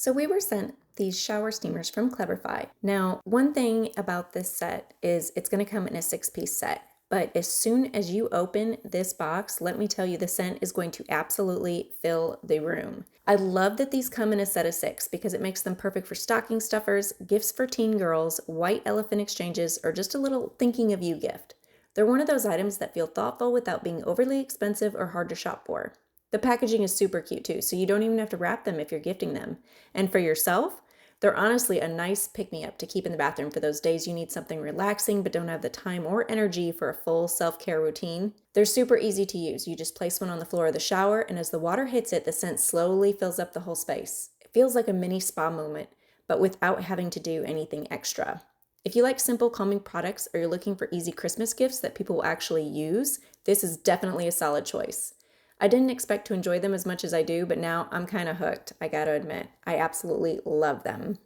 So we were sent these shower steamers from Cleverfy. Now, one thing about this set is it's going to come in a 6-piece set. But as soon as you open this box, let me tell you, the scent is going to absolutely fill the room. I love that these come in a set of 6 because it makes them perfect for stocking stuffers, gifts for teen girls, white elephant exchanges, or just a little thinking of you gift. They're one of those items that feel thoughtful without being overly expensive or hard to shop for. The packaging is super cute too, so you don't even have to wrap them if you're gifting them. And for yourself, they're honestly a nice pick-me-up to keep in the bathroom for those days you need something relaxing but don't have the time or energy for a full self-care routine. They're super easy to use. You just place one on the floor of the shower, and as the water hits it, the scent slowly fills up the whole space. It feels like a mini spa moment, but without having to do anything extra. If you like simple calming products or you're looking for easy Christmas gifts that people will actually use, this is definitely a solid choice. I didn't expect to enjoy them as much as I do, but now I'm kind of hooked, I gotta admit. I absolutely love them.